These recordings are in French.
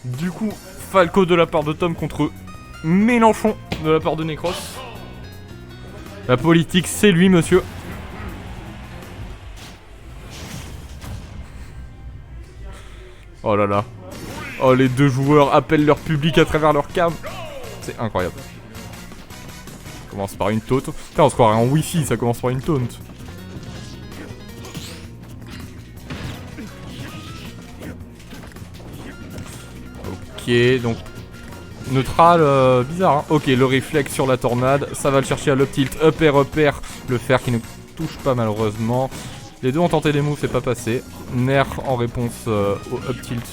Du coup, Falco de la part de Tom contre Mélenchon de la part de Necros. La politique, c'est lui, monsieur. Oh là là. Oh, les deux joueurs appellent leur public à travers leur cam. C'est incroyable. Ça commence par une taunt. Putain, on se croirait en Wi-Fi, ça commence par une taunt. Ok, donc neutral, bizarre, hein. Ok, le réflexe sur la tornade, ça va le chercher à l'up tilt, up air, le fer qui ne touche pas malheureusement. Les deux ont tenté des moves, c'est pas passé. Nerf en réponse au up tilt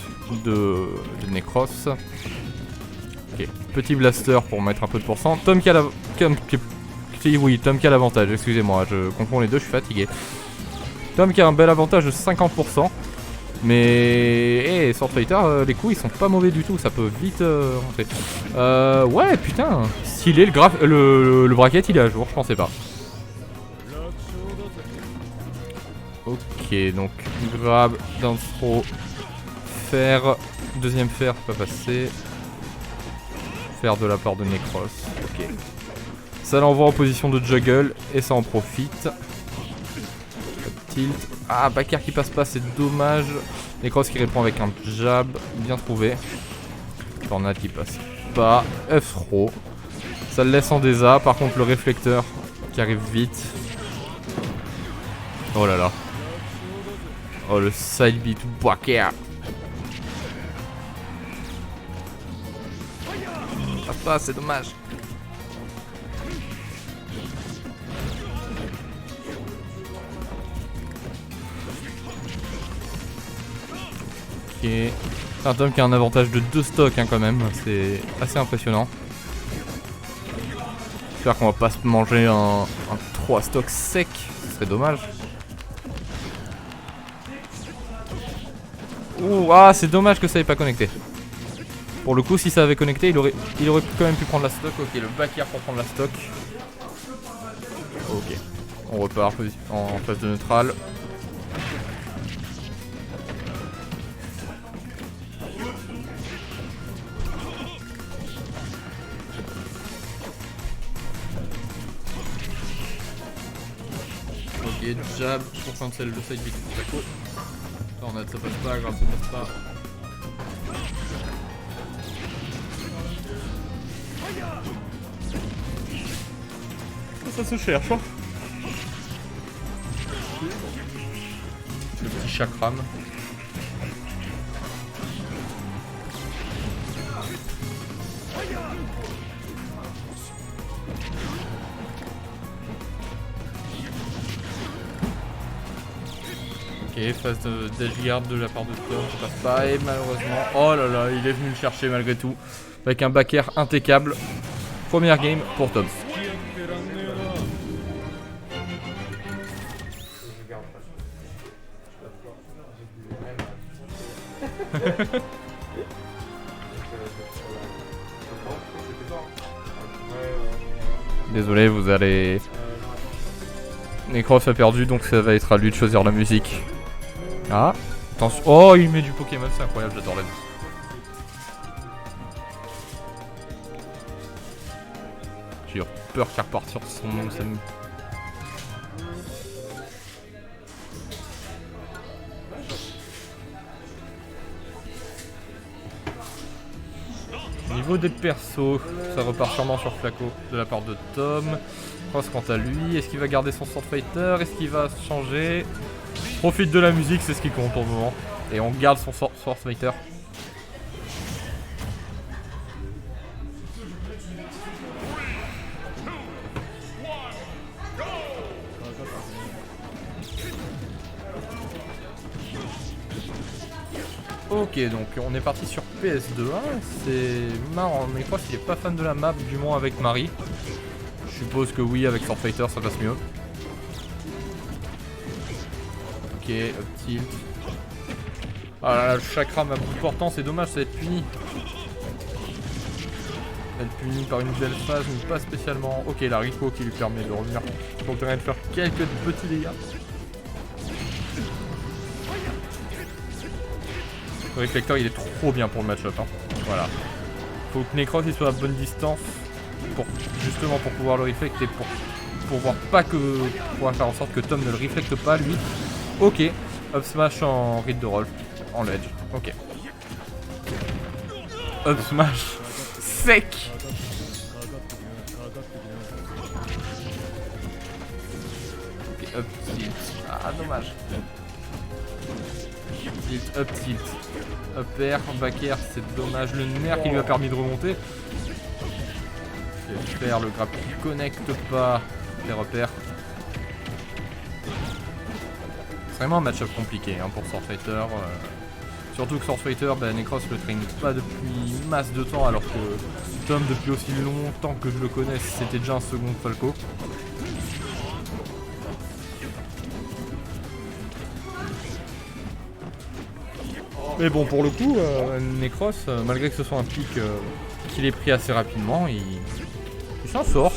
de Necros. Ok, petit blaster pour mettre un peu de pourcent. Tom qui a l'avantage, excusez-moi, je confonds les deux, je suis fatigué. Tom qui a un bel avantage de 50%. Mais Sword Fighter, les coups ils sont pas mauvais du tout, ça peut vite rentrer. Ouais, putain, stylé, le bracket il est à jour, je pensais pas. Ok, donc grab, down throw, fer, deuxième fer, pas passé. Fer de la part de Necros, ok. Ça l'envoie en position de juggle et ça en profite. Tilt. Ah, back air qui passe pas, c'est dommage. Necros qui répond avec un jab, bien trouvé. Tornade qui passe pas. F-throw. Ça le laisse en désa. Par contre, le réflecteur qui arrive vite. Oh là là. Oh, le side beat back air. Passe pas, c'est dommage. Un Tom qui a un avantage de 2 stocks hein, quand même, c'est assez impressionnant. J'espère qu'on va pas se manger un 3 stocks sec, ce serait dommage. Ouh, ah c'est dommage que ça ait pas connecté. Pour le coup si ça avait connecté il aurait quand même pu prendre la stock. Ok, le back air pour prendre la stock. Ok, on repart en phase de neutral. Ok, jab pour cancel le side beat de Paco. Tornade ça passe pas, grave ça passe pas. Ça se cherche hein. Le petit chakram. Ok, phase de Dashguard de la part de Tom, ça passe pas et malheureusement... Oh là là, il est venu le chercher malgré tout. Avec un back air impeccable. Première game pour Tom. Désolé, vous allez... Necros a perdu, donc ça va être à lui de choisir la musique. Ah, attention. Oh, il met du Pokémon, c'est incroyable, j'adore la vie. J'ai eu peur qu'il reparte sur son nom, ça me... Niveau des persos, ça repart sûrement sur Flaco de la part de Tom. Cross quant à lui, est-ce qu'il va garder son Sword Fighter? Est-ce qu'il va changer? Profite de la musique, c'est ce qui compte pour le moment. Et on garde son Sword Fighter. Ok, donc on est parti sur PS2. C'est marrant, mais je crois qu'il est pas fan de la map, du moins avec Marie. Je suppose que oui, avec Sword Fighter ça passe mieux. Ok, up tilt. Ah là là, le chakra à bout portant, c'est dommage, ça va être puni. Ça va être puni par une belle phase, mais pas spécialement. Ok, la Rico qui lui permet de revenir pour de faire quelques petits dégâts. Le réflecteur il est trop bien pour le match-up. Hein. Voilà. Faut que Necros il soit à bonne distance pour justement pour pouvoir le reflecter, pour pouvoir faire en sorte que Tom ne le reflecte pas lui. Ok. Up smash en read de roll. En ledge. Ok. Up smash sec. Ok, up tilt. Ah dommage. Tilt, up tilt. Up air, back air, c'est dommage. Le nerf qui lui a permis de remonter. Faire le grab qui connecte pas. Les repères. C'est vraiment un match-up compliqué hein, pour Sword Fighter. Surtout que Sword Fighter, bah, Necros le traîne pas depuis masse de temps, alors que Tom, depuis aussi longtemps que je le connais, c'était déjà un second Falco. Mais bon, pour le coup, Necros, malgré que ce soit un pic qu'il ait pris assez rapidement, il s'en sort.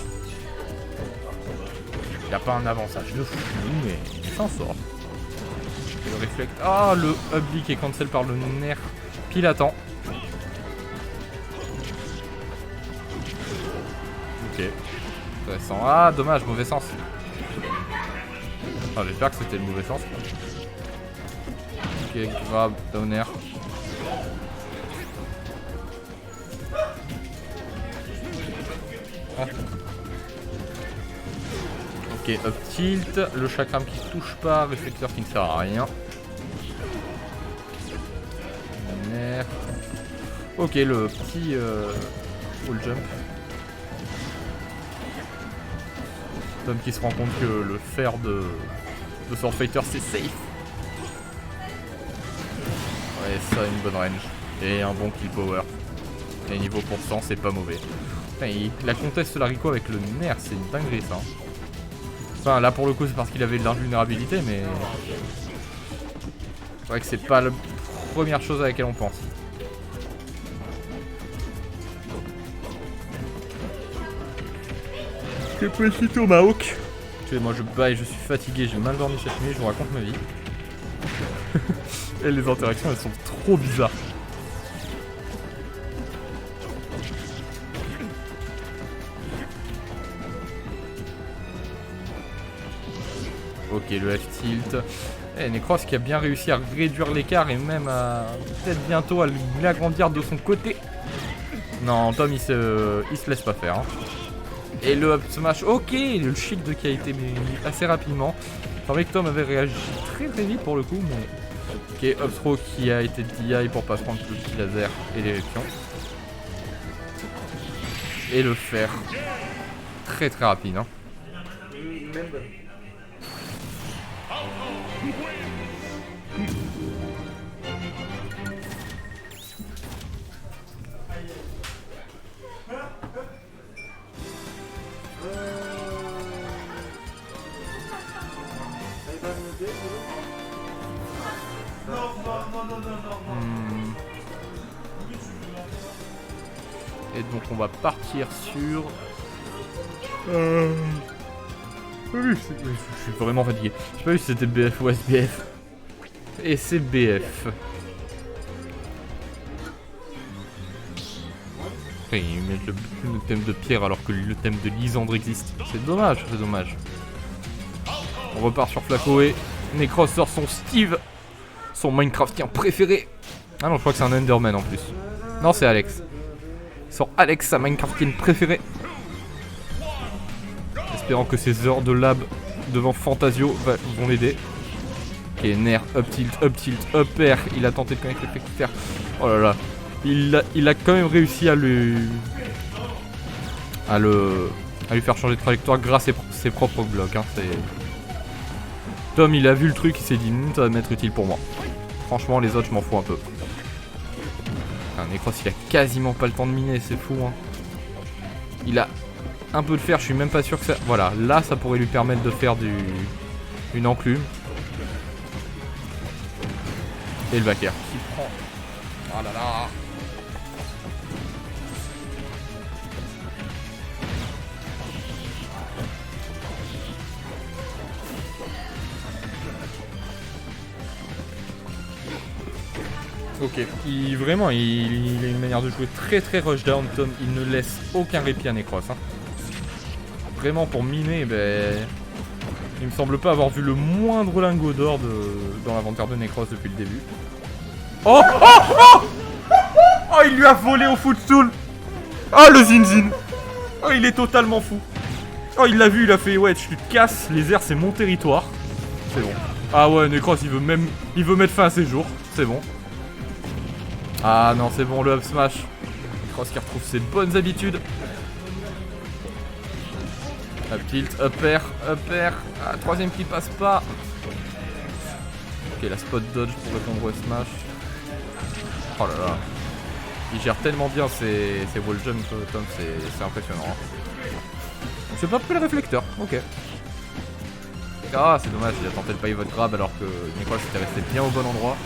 Il n'y a pas un avançage de fou, mais il s'en sort. Et le reflect. Ah, le up B qui est cancel par le nerf pile à temps. Ok. Intéressant. Ah, dommage, mauvais sens. Ah, j'espère que c'était le mauvais sens. Ok, grab, down air. Ah. Ok, up tilt, le chakram qui se touche pas, réflecteur qui ne sert à rien. Nerf. Ok, le petit wall jump. Tom qui se rend compte que le fer de Sword Fighter c'est safe. Ouais, ça a une bonne range. Et un bon kill power. Et niveau pourcent, c'est pas mauvais. Putain, la conteste la Rico avec le nerf, c'est une dinguerie ça. Enfin, là pour le coup, c'est parce qu'il avait de l'invulnérabilité, mais. C'est vrai que c'est pas la première chose à laquelle on pense. Que petit Tomahawk. Moi je baille, je suis fatigué, j'ai mal dormi cette nuit, je vous raconte ma vie. Et les interactions elles sont trop bizarres. Ok, le F-tilt. Et Necros qui a bien réussi à réduire l'écart et même à peut-être bientôt à l'agrandir de son côté. Non, Tom il se laisse pas faire. Hein. Et le up smash, ok, le shield qui a été mis assez rapidement. C'est vrai que Tom avait réagi très vite pour le coup, mais... Ok, up throw qui a été DI pour pas se prendre le petit laser et l'érection. Et le fer. Très rapide, hein. Et donc on va partir sur... Oui, je suis vraiment fatigué. Je sais pas si c'était BF ou SBF. Et c'est BF. Après, ils mettent le thème de pierre alors que le thème de Lysandre existe. C'est dommage, c'est dommage. On repart sur Flaco et Necros sort son Steve. Son Minecraftien préféré. Ah non, je crois que c'est un Enderman en plus. Non, c'est Alex. Sort Alex, sa Minecraftienne préférée. Espérant que ses heures de lab devant Fantasio vont l'aider. Ok, nerf, up tilt, up air. Il a tenté de connecter le réflecteur. Oh là là. Il a quand même réussi à lui faire changer de trajectoire grâce à ses propres blocs. Hein. Tom, il a vu le truc, il s'est dit, ça va m'être utile pour moi. Franchement, les autres, je m'en fous un peu. Necros, il a quasiment pas le temps de miner, c'est fou. Hein. Il a un peu de fer, je suis même pas sûr que ça... Voilà, là, ça pourrait lui permettre de faire une enclume. Et le back air qui prend... Oh là là. Ok. Vraiment, il a une manière de jouer très très rushdown, Tom. Il ne laisse aucun répit à Necros. Hein. Vraiment, pour miner, ben... Il me semble pas avoir vu le moindre lingot d'or dans l'inventaire de Necros depuis le début. Oh, oh, oh, oh, il lui a volé au footstool. Oh, le Zinzin. Oh, il est totalement fou. Oh, il l'a vu, il a fait, ouais, tu te casses, les airs, c'est mon territoire. C'est bon. Ah ouais, Necros, il veut mettre fin à ses jours. C'est bon. Ah non, c'est bon, le up smash. Necros qui retrouve ses bonnes habitudes. Up tilt, up air, up air. Ah, troisième qui passe pas. Ok, la spot dodge pour répondre au smash. Oh là là. Il gère tellement bien ses wall jumps, Tom, c'est impressionnant. Hein. J'ai pas pris le réflecteur, ok. Ah, c'est dommage, il a tenté le pivot grab alors que Necros était resté bien au bon endroit.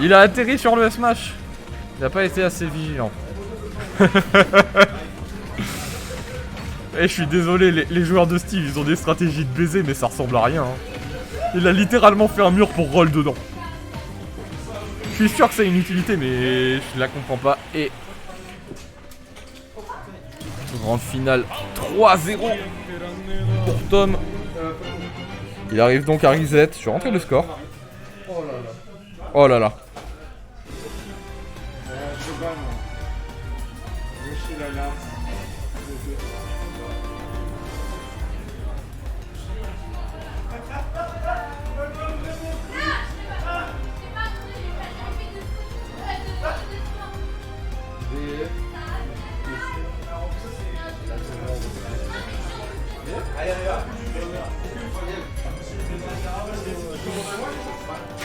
Il a atterri sur le smash. Il a pas été assez vigilant. Et je suis désolé, les joueurs de Steve, ils ont des stratégies de baiser, mais ça ressemble à rien. Hein. Il a littéralement fait un mur pour roll dedans. Je suis sûr que ça a une utilité, mais je la comprends pas. Et... grande finale 3-0 pour Tom. Il arrive donc à reset. Je suis rentré le score. Oh là là.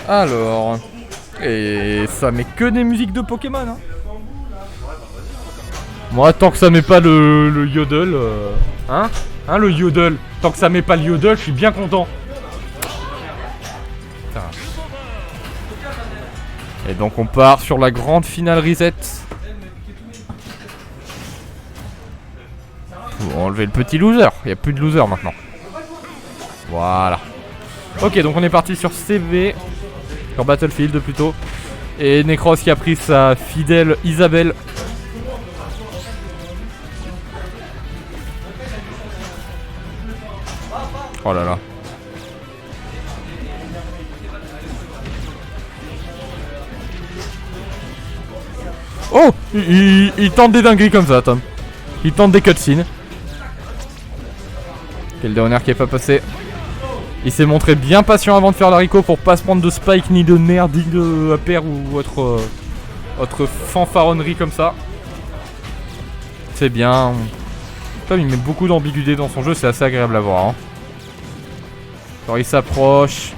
Alors, et ça met que des musiques de Pokémon. Hein. Moi, tant que ça met pas le yodel, hein, le yodel. Tant que ça met pas le yodel, je suis bien content. Putain. Et donc on part sur la grande finale reset. Faut enlever le petit loser. Il n'y a plus de loser maintenant. Voilà. Ok, donc on est parti sur CV. Sur Battlefield plutôt. Et Necros qui a pris sa fidèle Isabelle. Oh là là. Oh, il tente des dingueries comme ça, Tom. Il tente des cutscenes. Quel downer qui est pas passé. Il s'est montré bien patient avant de faire l'haricot pour pas se prendre de spike, ni de nerf, ni de APR ou autre fanfaronnerie comme ça. C'est bien. Tom, il met beaucoup d'ambiguïté dans son jeu, c'est assez agréable à voir. Hein. Alors il s'approche.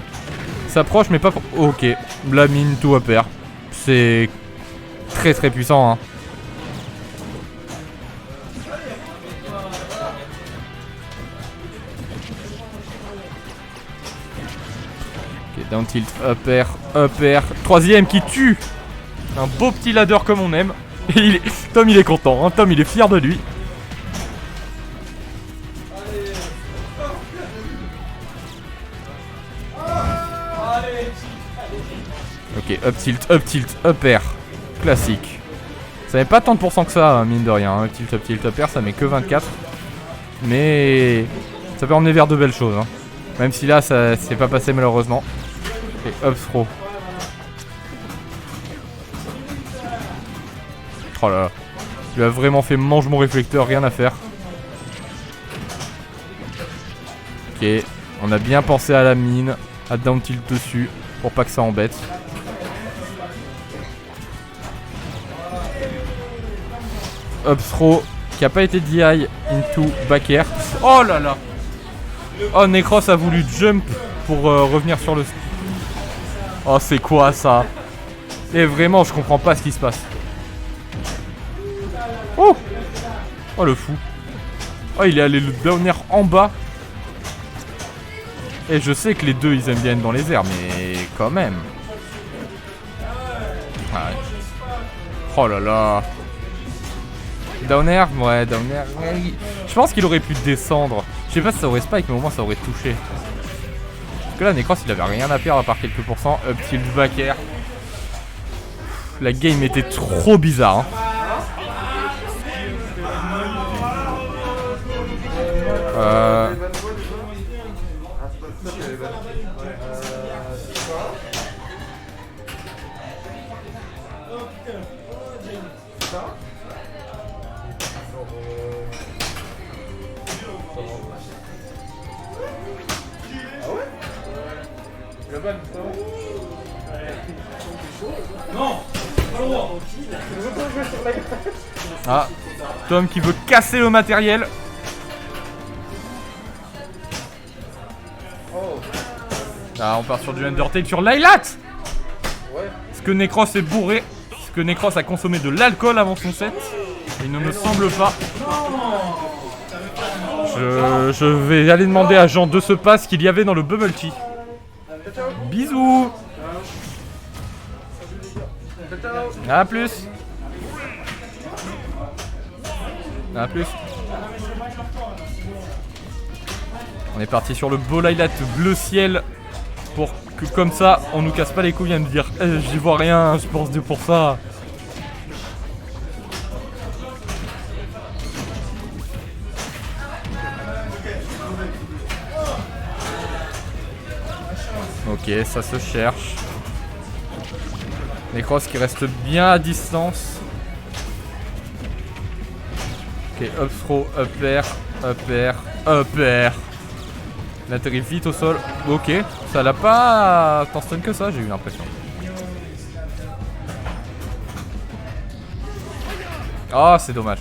Il s'approche mais pas... Ok, la mine tout APR. C'est très très puissant. Hein. Down tilt, up air, troisième qui tue. Un beau petit ladder comme on aime. Et Tom il est content, hein. Tom il est fier de lui. Ok, up tilt, up air. Classique. Ça met pas tant de pourcents que ça, mine de rien. Up tilt, up air, ça met que 24. Mais ça peut emmener vers de belles choses. Hein. Même si là ça s'est pas passé malheureusement. Et up throw. Oh là là. Il a vraiment fait mange mon réflecteur, rien à faire. Ok. On a bien pensé à la mine. À down tilt dessus. Pour pas que ça embête. Up throw. Qui a pas été DI into back air. Oh là là. Oh, Necros a voulu jump pour revenir sur le... Oh, c'est quoi ça? Et vraiment, je comprends pas ce qui se passe. Oh! Oh, le fou. Oh, il est allé le down air en bas. Et je sais que les deux, ils aiment bien être dans les airs, mais quand même. Ouais. Oh là là. Down air? Ouais, down air. Je pense qu'il aurait pu descendre. Je sais pas si ça aurait spike, mais au moins ça aurait touché. Parce que là, Necros, il avait rien à perdre à part quelques pourcents. Up tilt back air. La game était trop bizarre. Hein. Ah, Tom qui veut casser le matériel. Ah, on part sur du Undertale sur Lylat. Est-ce que Necros est bourré? Est-ce que Necros a consommé de l'alcool avant son set? Il ne me semble pas. Je vais aller demander à Jean de ce pas ce qu'il y avait dans le bubble tea. Bisous. A plus. A plus. On est parti sur le beau Lylat bleu ciel. Pour que comme ça on nous casse pas les couilles à nous dire j'y vois rien, je pense pour ça. Ok, ça se cherche. Necros qui reste bien à distance. Ok, up throw, up air, up air, up air. Il atterrit vite au sol. Ok, ça l'a pas tant stun que ça, j'ai eu l'impression. Oh, c'est dommage.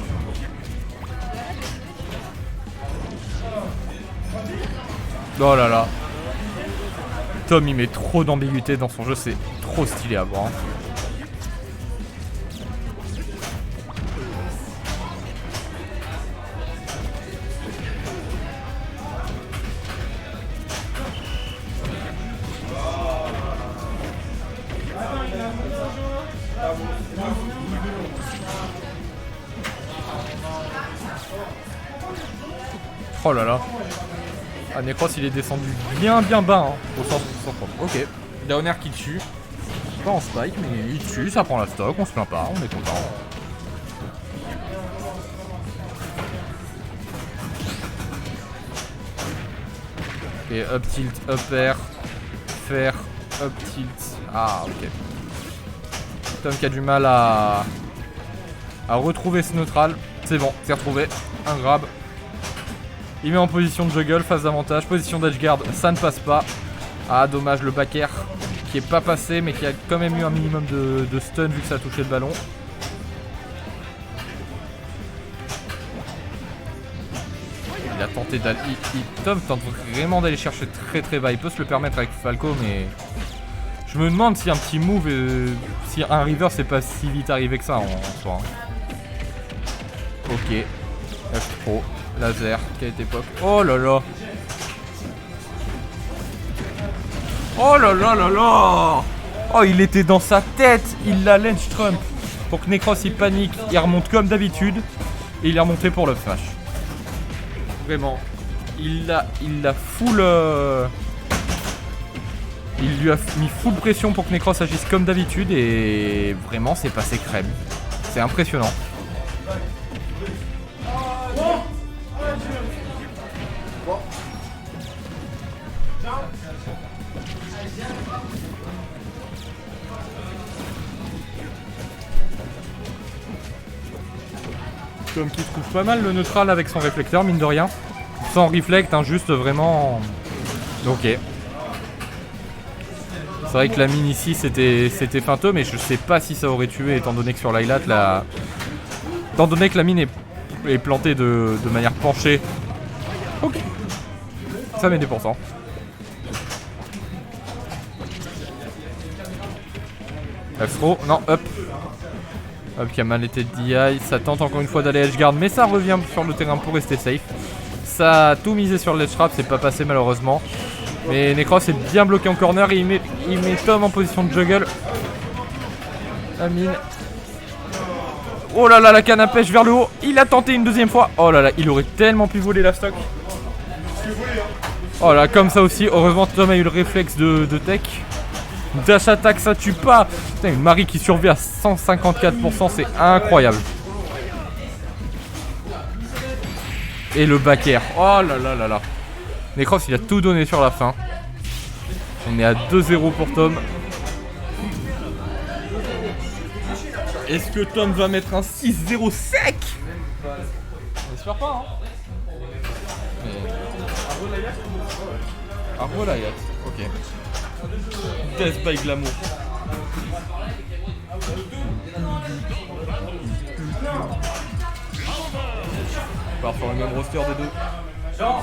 Oh là là. Tom il met trop d'ambiguïté dans son jeu, c'est trop stylé à voir. Oh là là. Ah, Necros il est descendu bien bas hein, au centre. Ok. Downer qui tue. Pas en spike mais il tue, ça prend la stock, on se plaint pas, on est content. Ok, up tilt, up air, faire, up tilt. Ah ok. Tom qui a du mal à retrouver ce neutral. C'est bon, c'est retrouvé. Un grab. Il met en position de juggle, phase d'avantage, position d'edgeguard, ça ne passe pas. Ah dommage, le back air qui est pas passé mais qui a quand même eu un minimum de stun vu que ça a touché le ballon. Il a tenté d'aller... Tom tente vraiment d'aller chercher très bas. Il peut se le permettre avec Falco mais... Je me demande si un petit move, si un river c'est pas si vite arrivé que ça en soi. Ok. F-Pro. Laser, quelle époque. Oh là là. Oh là là là là. Oh, il était dans sa tête. Il l'a Lynch Trump. Pour que Necros il panique, il remonte comme d'habitude. Et il est remonté pour le flash. Vraiment. Il l'a full... Il lui a mis full pression pour que Necros agisse comme d'habitude. Et vraiment c'est passé crème. C'est impressionnant. Tom qui trouve pas mal le neutral avec son réflecteur, mine de rien. Sans reflect, hein, juste vraiment... Ok. C'est vrai que la mine ici, c'était feinteux, mais je sais pas si ça aurait tué, étant donné que sur Lylat, étant donné que la mine est plantée de manière penchée. Ok. Ça met des pourcents. F-throw, non, up. Hop, qui a mal été de DI, ça tente encore une fois d'aller edgeguard, mais ça revient sur le terrain pour rester safe. Ça a tout misé sur le ledge trap, c'est pas passé malheureusement. Mais Necros est bien bloqué en corner et il met Tom en position de juggle. La mine. Oh là là, la canne à pêche vers le haut. Il a tenté une deuxième fois. Oh là là, il aurait tellement pu voler la stock. Oh là, comme ça aussi. Heureusement, Tom a eu le réflexe de tech. Dash attack, ça tue pas. Putain, une Marie qui survit à 154%, c'est incroyable. Et le back air. Oh là là là là. Necros, il a tout donné sur la fin. On est à 2-0 pour Tom. Est-ce que Tom va mettre un 6-0 sec? J'espère pas, hein. Arvolayat, ok. Death by Glamour. On part sur le même roster des deux. Jean.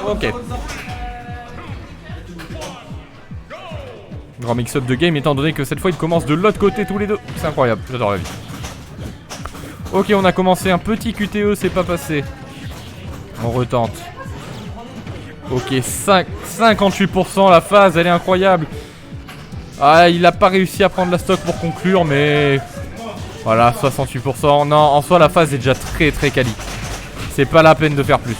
Ok. Grand mix-up de game étant donné que cette fois ils commencent de l'autre côté tous les deux. C'est incroyable, j'adore la vie. Ok, on a commencé un petit QTE, c'est pas passé. On retente. Ok, 58%, la phase, elle est incroyable. Ah, il a pas réussi à prendre la stock pour conclure, mais... Voilà, 68%. Non, en soi, la phase est déjà très très quali. C'est pas la peine de faire plus.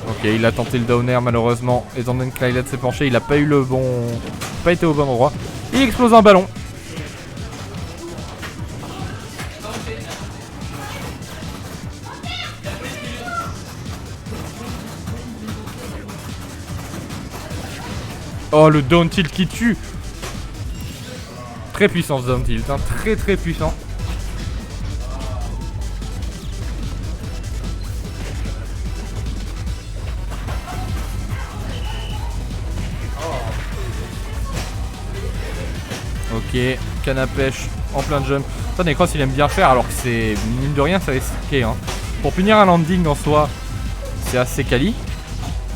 Ok, il a tenté le down air malheureusement. Étant donné que Klylet s'est penché, il a pas eu le bon... pas été au bon endroit. Il explose un ballon. Oh, le down tilt qui tue. Très puissant ce down tilt, hein. Très très puissant. Ok, canne à pêche en plein jump. Ça, Necros il aime bien faire alors que c'est mine de rien, ça risqué, hein. Pour punir un landing en soi, c'est assez quali.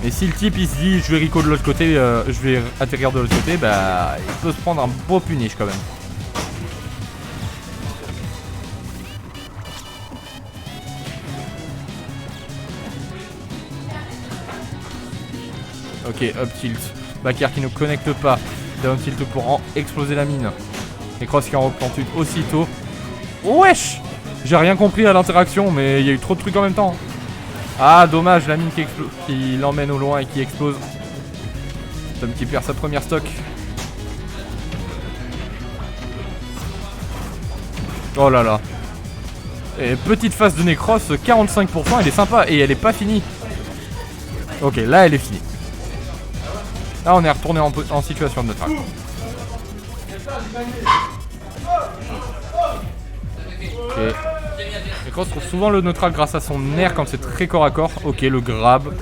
Mais si le type il se dit je vais Rico de l'autre côté, je vais atterrir de l'autre côté, bah il peut se prendre un beau punish quand même. Ok, up tilt. Back air qui ne connecte pas. Down tilt pour exploser la mine. Et Cross qui en replante aussitôt. Wesh! J'ai rien compris à l'interaction, mais il y a eu trop de trucs en même temps. Ah, dommage, la mine qui l'emmène au loin et qui explose. Tom qui perd sa première stock. Oh là là. Et petite phase de Necros, 45%, elle est sympa et elle est pas finie. Ok, là elle est finie. Là on est retourné en situation de neutral. Ok. Necros trouve souvent le neutral grâce à son air quand c'est très corps à corps. Ok, le grab.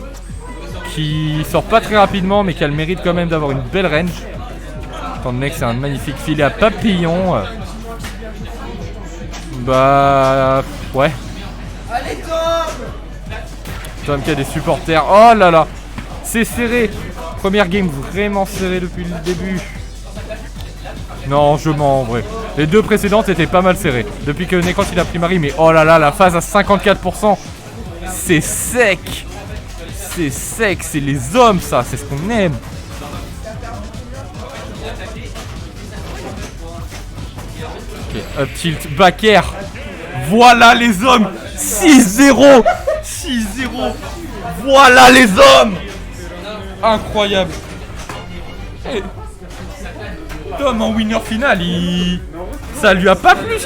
Qui sort pas très rapidement mais qui a le mérite quand même d'avoir une belle range. Étant donné que c'est un magnifique filet à papillon. Bah... ouais. Allez Tom qui a des supporters. Oh là là. C'est serré. Première game vraiment serrée depuis le début. Non, je mens en vrai. Les deux précédentes étaient pas mal serrées. Depuis que Necros il a pris Marie, mais oh là là, la phase à 54%. C'est sec. C'est sec, c'est les hommes ça, c'est ce qu'on aime. Ok, up tilt, back air. Voilà les hommes. 6-0. 6-0. Voilà les hommes. Incroyable. Et Tom en winner final, ça lui a pas plu.